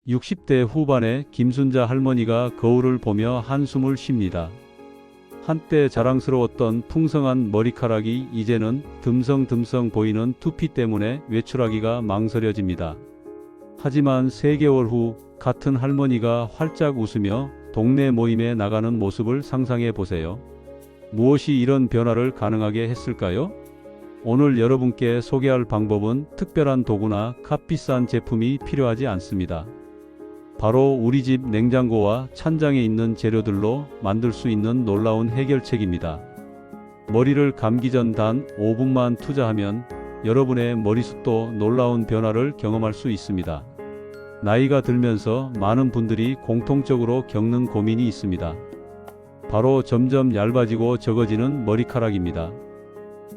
60대 후반의 김순자 할머니가 거울을 보며 한숨을 쉽니다. 한때 자랑스러웠던 풍성한 머리카락이 이제는 듬성듬성 보이는 두피 때문에 외출하기가 망설여집니다. 하지만 3개월 후 같은 할머니가 활짝 웃으며 동네 모임에 나가는 모습을 상상해 보세요. 무엇이 이런 변화를 가능하게 했을까요? 오늘 여러분께 소개할 방법은 특별한 도구나 값비싼 제품이 필요하지 않습니다. 바로 우리 집 냉장고와 찬장에 있는 재료들로 만들 수 있는 놀라운 해결책입니다. 머리를 감기 전 단 5분만 투자하면 여러분의 머리숱도 놀라운 변화를 경험할 수 있습니다. 나이가 들면서 많은 분들이 공통적으로 겪는 고민이 있습니다. 바로 점점 얇아지고 적어지는 머리카락입니다.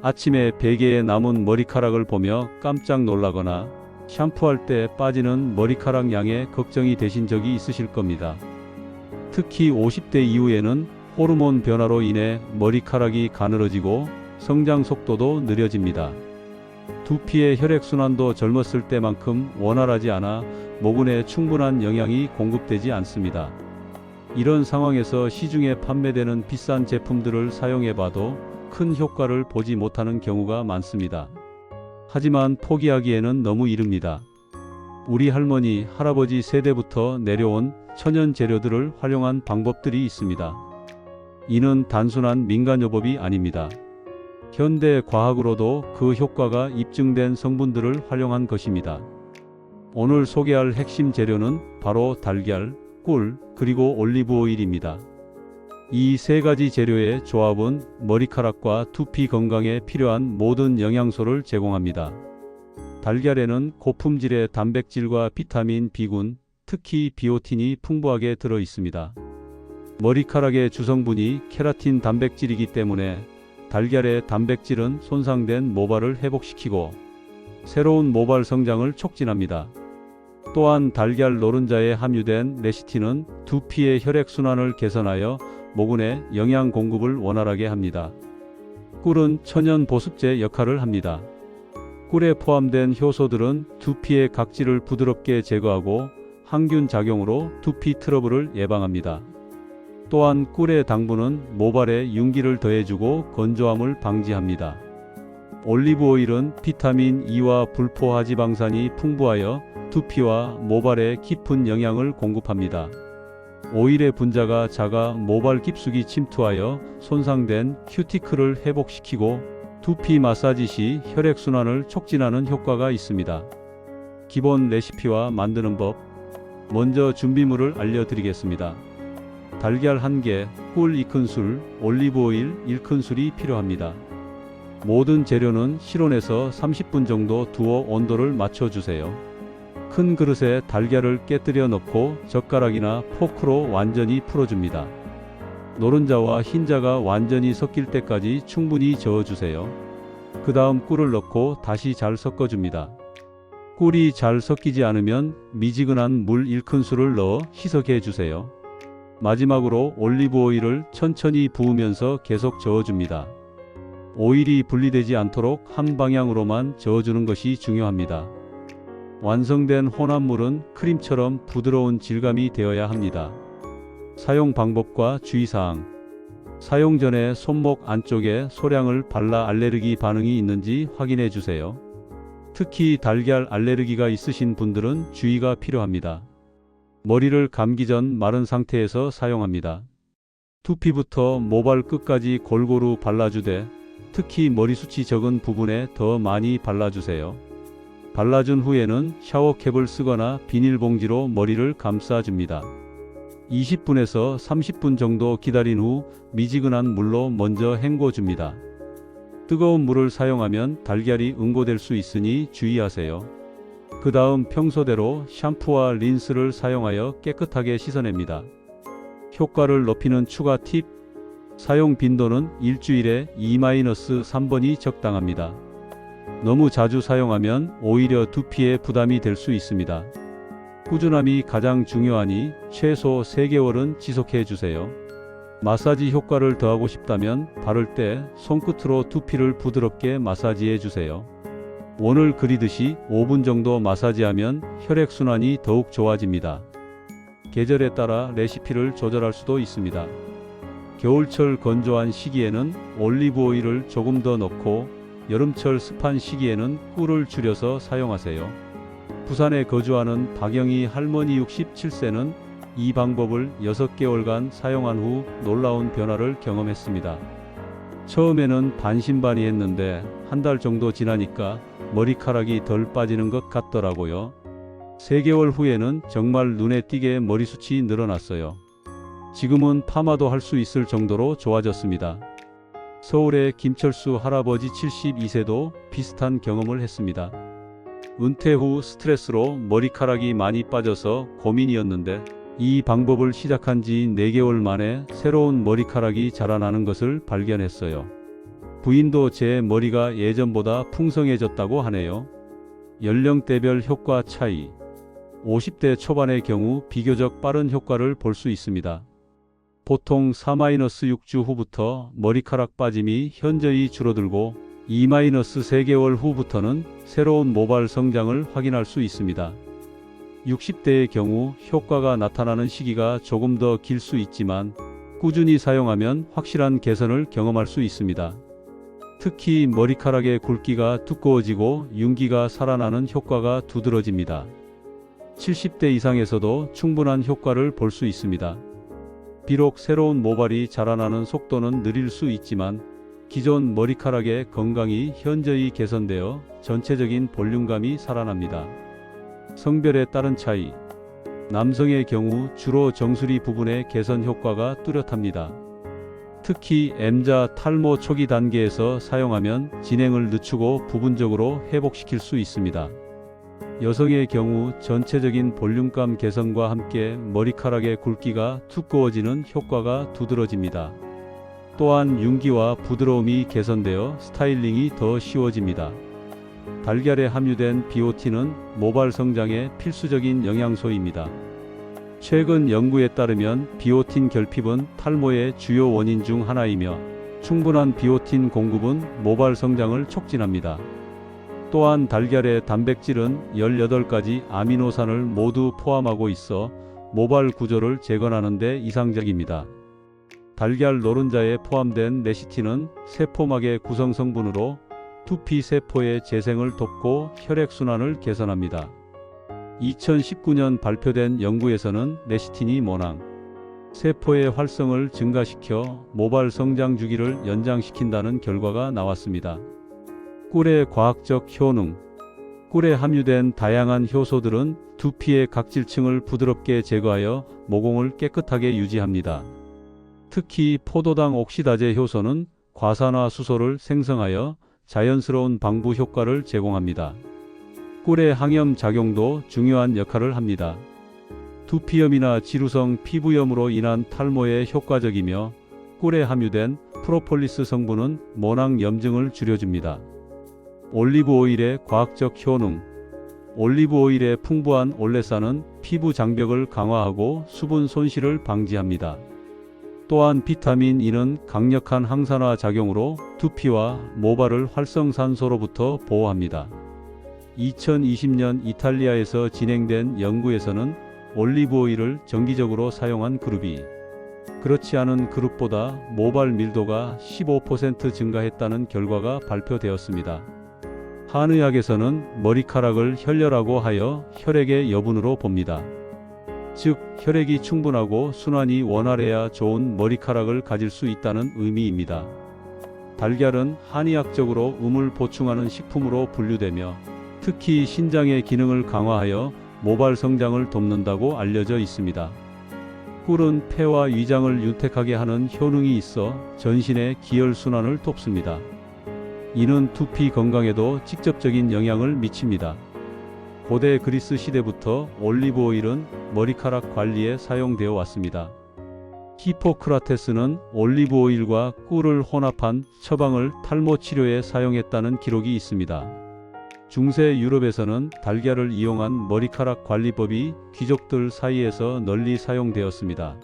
아침에 베개에 남은 머리카락을 보며 깜짝 놀라거나 샴푸할 때 빠지는 머리카락 양에 걱정이 되신 적이 있으실 겁니다. 특히 50대 이후에는 호르몬 변화로 인해 머리카락이 가늘어지고 성장 속도도 느려집니다. 두피의 혈액순환도 젊었을 때만큼 원활하지 않아 모근에 충분한 영양이 공급되지 않습니다. 이런 상황에서 시중에 판매되는 비싼 제품들을 사용해봐도 큰 효과를 보지 못하는 경우가 많습니다. 하지만 포기하기에는 너무 이릅니다. 우리 할머니, 할아버지 세대부터 내려온 천연 재료들을 활용한 방법들이 있습니다. 이는 단순한 민간요법이 아닙니다. 현대 과학으로도 그 효과가 입증된 성분들을 활용한 것입니다. 오늘 소개할 핵심 재료는 바로 달걀, 꿀, 그리고 올리브 오일입니다. 이 3가지 재료의 조합은 머리카락과 두피 건강에 필요한 모든 영양소를 제공합니다. 달걀에는 고품질의 단백질과 비타민 B군, 특히 비오틴이 풍부하게 들어 있습니다. 머리카락의 주성분이 케라틴 단백질이기 때문에 달걀의 단백질은 손상된 모발을 회복시키고 새로운 모발 성장을 촉진합니다. 또한 달걀 노른자에 함유된 레시틴은 두피의 혈액순환을 개선하여 모근의 영양 공급을 원활하게 합니다. 꿀은 천연 보습제 역할을 합니다. 꿀에 포함된 효소들은 두피의 각질을 부드럽게 제거하고 항균 작용으로 두피 트러블을 예방합니다. 또한 꿀의 당분은 모발에 윤기를 더해주고 건조함을 방지합니다. 올리브 오일은 비타민 E와 불포화지방산이 풍부하여 두피와 모발에 깊은 영양을 공급합니다. 오일의 분자가 작아 모발 깊숙이 침투하여 손상된 큐티클을 회복시키고 두피 마사지 시 혈액순환을 촉진하는 효과가 있습니다. 기본 레시피와 만드는 법. 먼저 준비물을 알려드리겠습니다. 달걀 1개, 꿀 2큰술, 올리브 오일 1큰술이 필요합니다. 모든 재료는 실온에서 30분 정도 두어 온도를 맞춰주세요. 큰 그릇에 달걀을 깨뜨려 넣고 젓가락이나 포크로 완전히 풀어줍니다. 노른자와 흰자가 완전히 섞일 때까지 충분히 저어주세요. 그 다음 꿀을 넣고 다시 잘 섞어줍니다. 꿀이 잘 섞이지 않으면 미지근한 물 1큰술을 넣어 희석해주세요. 마지막으로 올리브 오일을 천천히 부으면서 계속 저어줍니다. 오일이 분리되지 않도록 한 방향으로만 저어주는 것이 중요합니다. 완성된 혼합물은 크림처럼 부드러운 질감이 되어야 합니다. 사용 방법과 주의사항. 사용 전에 손목 안쪽에 소량을 발라 알레르기 반응이 있는지 확인해 주세요. 특히 달걀 알레르기가 있으신 분들은 주의가 필요합니다. 머리를 감기 전 마른 상태에서 사용합니다. 두피부터 모발 끝까지 골고루 발라주되 특히 머리숱이 적은 부분에 더 많이 발라주세요. 발라준 후에는 샤워캡을 쓰거나 비닐봉지로 머리를 감싸줍니다. 20분에서 30분 정도 기다린 후 미지근한 물로 먼저 헹궈줍니다. 뜨거운 물을 사용하면 달걀이 응고될 수 있으니 주의하세요. 그 다음 평소대로 샴푸와 린스를 사용하여 깨끗하게 씻어냅니다. 효과를 높이는 추가 팁. 사용 빈도는 일주일에 2-3번이 적당합니다. 너무 자주 사용하면 오히려 두피에 부담이 될 수 있습니다. 꾸준함이 가장 중요하니 최소 3개월은 지속해 주세요. 마사지 효과를 더하고 싶다면 바를 때 손끝으로 두피를 부드럽게 마사지해 주세요. 원을 그리듯이 5분 정도 마사지하면 혈액순환이 더욱 좋아집니다. 계절에 따라 레시피를 조절할 수도 있습니다. 겨울철 건조한 시기에는 올리브 오일을 조금 더 넣고 여름철 습한 시기에는 꿀을 줄여서 사용하세요. 부산에 거주하는 박영희 할머니 67세는 이 방법을 6개월간 사용한 후 놀라운 변화를 경험했습니다. 처음에는 반신반의했는데 한 달 정도 지나니까 머리카락이 덜 빠지는 것 같더라고요. 3개월 후에는 정말 눈에 띄게 머리숱이 늘어났어요. 지금은 파마도 할 수 있을 정도로 좋아졌습니다. 서울의 김철수 할아버지 72세도 비슷한 경험을 했습니다. 은퇴 후 스트레스로 머리카락이 많이 빠져서 고민이었는데 이 방법을 시작한 지 4개월 만에 새로운 머리카락이 자라나는 것을 발견했어요. 부인도 제 머리가 예전보다 풍성해졌다고 하네요. 연령대별 효과 차이. 50대 초반의 경우 비교적 빠른 효과를 볼 수 있습니다. 보통 4-6주 후부터 머리카락 빠짐이 현저히 줄어들고 2-3개월 후부터는 새로운 모발 성장을 확인할 수 있습니다. 60대의 경우 효과가 나타나는 시기가 조금 더 길 수 있지만 꾸준히 사용하면 확실한 개선을 경험할 수 있습니다. 특히 머리카락의 굵기가 두꺼워지고 윤기가 살아나는 효과가 두드러집니다. 70대 이상에서도 충분한 효과를 볼 수 있습니다. 비록 새로운 모발이 자라나는 속도는 느릴 수 있지만 기존 머리카락의 건강이 현저히 개선되어 전체적인 볼륨감이 살아납니다. 성별에 따른 차이. 남성의 경우 주로 정수리 부분의 개선 효과가 뚜렷합니다. 특히 M자 탈모 초기 단계에서 사용하면 진행을 늦추고 부분적으로 회복시킬 수 있습니다. 여성의 경우 전체적인 볼륨감 개선과 함께 머리카락의 굵기가 두꺼워지는 효과가 두드러집니다. 또한 윤기와 부드러움이 개선되어 스타일링이 더 쉬워집니다. 달걀에 함유된 비오틴은 모발 성장에 필수적인 영양소입니다. 최근 연구에 따르면 비오틴 결핍은 탈모의 주요 원인 중 하나이며 충분한 비오틴 공급은 모발 성장을 촉진합니다. 또한 달걀의 단백질은 18가지 아미노산을 모두 포함하고 있어 모발 구조를 재건하는 데 이상적입니다. 달걀 노른자에 포함된 레시틴은 세포막의 구성 성분으로 두피 세포의 재생을 돕고 혈액순환을 개선합니다. 2019년 발표된 연구에서는 레시틴이 모낭 세포의 활성을 증가시켜 모발 성장 주기를 연장시킨다는 결과가 나왔습니다. 꿀의 과학적 효능. 꿀에 함유된 다양한 효소들은 두피의 각질층을 부드럽게 제거하여 모공을 깨끗하게 유지합니다. 특히 포도당 옥시다제 효소는 과산화수소를 생성하여 자연스러운 방부 효과를 제공합니다. 꿀의 항염 작용도 중요한 역할을 합니다. 두피염이나 지루성 피부염으로 인한 탈모에 효과적이며 꿀에 함유된 프로폴리스 성분은 모낭 염증을 줄여줍니다. 올리브 오일의 과학적 효능. 올리브 오일의 풍부한 올레산은 피부 장벽을 강화하고 수분 손실을 방지합니다. 또한 비타민 E는 강력한 항산화 작용으로 두피와 모발을 활성산소로부터 보호합니다. 2020년 이탈리아에서 진행된 연구에서는 올리브 오일을 정기적으로 사용한 그룹이 그렇지 않은 그룹보다 모발 밀도가 15% 증가했다는 결과가 발표되었습니다. 한의학에서는 머리카락을 혈려라고 하여 혈액의 여분으로 봅니다. 즉, 혈액이 충분하고 순환이 원활해야 좋은 머리카락을 가질 수 있다는 의미입니다. 달걀은 한의학적으로 음을 보충하는 식품으로 분류되며 특히 신장의 기능을 강화하여 모발 성장을 돕는다고 알려져 있습니다. 꿀은 폐와 위장을 윤택하게 하는 효능이 있어 전신의 기혈순환을 돕습니다. 이는 두피 건강에도 직접적인 영향을 미칩니다. 고대 그리스 시대부터 올리브 오일은 머리카락 관리에 사용되어 왔습니다. 히포크라테스는 올리브 오일과 꿀을 혼합한 처방을 탈모 치료에 사용했다는 기록이 있습니다. 중세 유럽에서는 달걀을 이용한 머리카락 관리법이 귀족들 사이에서 널리 사용되었습니다.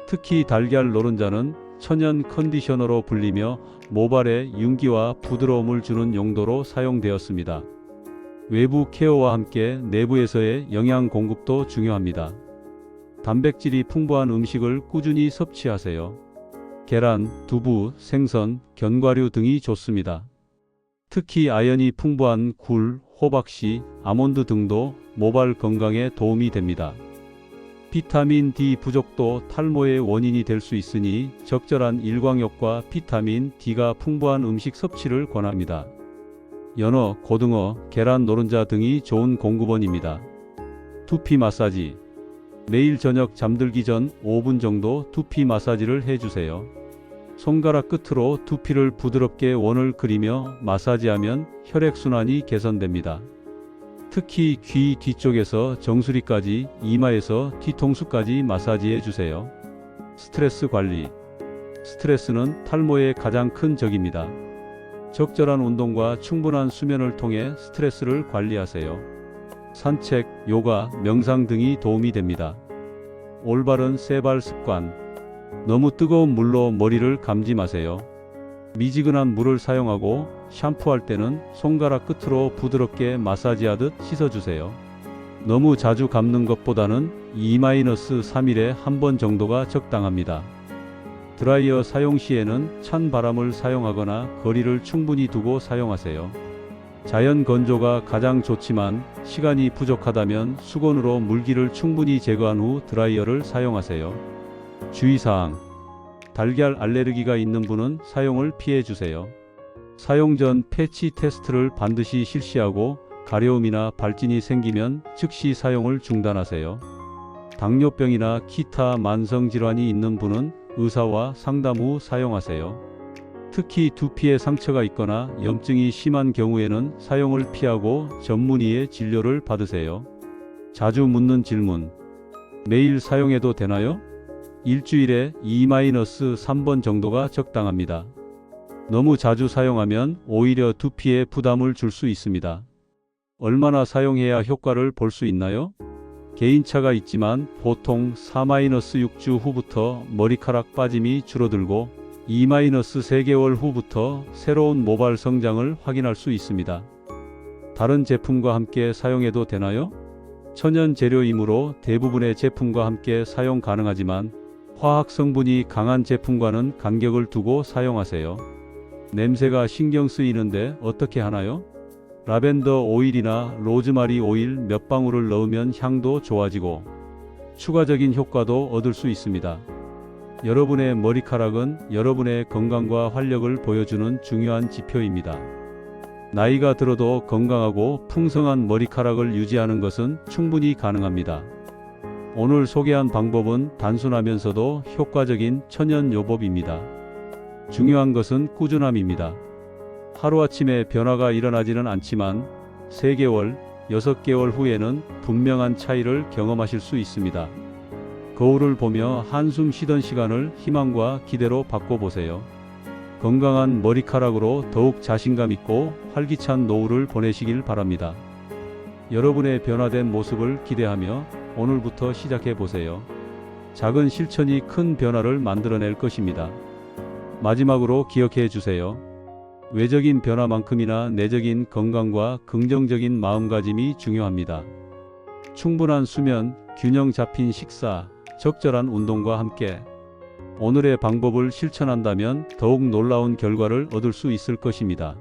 특히 달걀 노른자는 천연 컨디셔너로 불리며 모발에 윤기와 부드러움을 주는 용도로 사용되었습니다. 외부 케어와 함께 내부에서의 영양 공급도 중요합니다. 단백질이 풍부한 음식을 꾸준히 섭취하세요. 계란, 두부, 생선, 견과류 등이 좋습니다. 특히 아연이 풍부한 굴, 호박씨, 아몬드 등도 모발 건강에 도움이 됩니다. 비타민 D 부족도 탈모의 원인이 될 수 있으니 적절한 일광욕과 비타민 D가 풍부한 음식 섭취를 권합니다. 연어, 고등어, 계란 노른자 등이 좋은 공급원입니다. 두피 마사지. 매일 저녁 잠들기 전 5분 정도 두피 마사지를 해주세요. 손가락 끝으로 두피를 부드럽게 원을 그리며 마사지하면 혈액순환이 개선됩니다. 특히 귀 뒤쪽에서 정수리까지, 이마에서 뒤통수까지 마사지해 주세요. 스트레스 관리. 스트레스는 탈모의 가장 큰 적입니다. 적절한 운동과 충분한 수면을 통해 스트레스를 관리하세요. 산책, 요가, 명상 등이 도움이 됩니다. 올바른 세발 습관. 너무 뜨거운 물로 머리를 감지 마세요. 미지근한 물을 사용하고 샴푸할 때는 손가락 끝으로 부드럽게 마사지하듯 씻어주세요. 너무 자주 감는 것보다는 2-3일에 한 번 정도가 적당합니다. 드라이어 사용 시에는 찬 바람을 사용하거나 거리를 충분히 두고 사용하세요. 자연 건조가 가장 좋지만 시간이 부족하다면 수건으로 물기를 충분히 제거한 후 드라이어를 사용하세요. 주의사항. 달걀 알레르기가 있는 분은 사용을 피해 주세요. 사용 전 패치 테스트를 반드시 실시하고 가려움이나 발진이 생기면 즉시 사용을 중단하세요. 당뇨병이나 기타 만성질환이 있는 분은 의사와 상담 후 사용하세요. 특히 두피에 상처가 있거나 염증이 심한 경우에는 사용을 피하고 전문의의 진료를 받으세요. 자주 묻는 질문. 매일 사용해도 되나요? 일주일에 2-3번 정도가 적당합니다. 너무 자주 사용하면 오히려 두피에 부담을 줄 수 있습니다. 얼마나 사용해야 효과를 볼 수 있나요? 개인차가 있지만 보통 4-6주 후부터 머리카락 빠짐이 줄어들고 2-3개월 후부터 새로운 모발 성장을 확인할 수 있습니다. 다른 제품과 함께 사용해도 되나요? 천연 재료이므로 대부분의 제품과 함께 사용 가능하지만 화학 성분이 강한 제품과는 간격을 두고 사용하세요. 냄새가 신경 쓰이는데 어떻게 하나요? 라벤더 오일이나 로즈마리 오일 몇 방울을 넣으면 향도 좋아지고 추가적인 효과도 얻을 수 있습니다. 여러분의 머리카락은 여러분의 건강과 활력을 보여주는 중요한 지표입니다. 나이가 들어도 건강하고 풍성한 머리카락을 유지하는 것은 충분히 가능합니다. 오늘 소개한 방법은 단순하면서도 효과적인 천연요법입니다. 중요한 것은 꾸준함입니다. 하루아침에 변화가 일어나지는 않지만 3개월, 6개월 후에는 분명한 차이를 경험하실 수 있습니다. 거울을 보며 한숨 쉬던 시간을 희망과 기대로 바꿔보세요. 건강한 머리카락으로 더욱 자신감 있고 활기찬 노후를 보내시길 바랍니다. 여러분의 변화된 모습을 기대하며 오늘부터 시작해보세요. 작은 실천이 큰 변화를 만들어낼 것입니다. 마지막으로 기억해 주세요. 외적인 변화만큼이나 내적인 건강과 긍정적인 마음가짐이 중요합니다. 충분한 수면, 균형 잡힌 식사, 적절한 운동과 함께 오늘의 방법을 실천한다면 더욱 놀라운 결과를 얻을 수 있을 것입니다.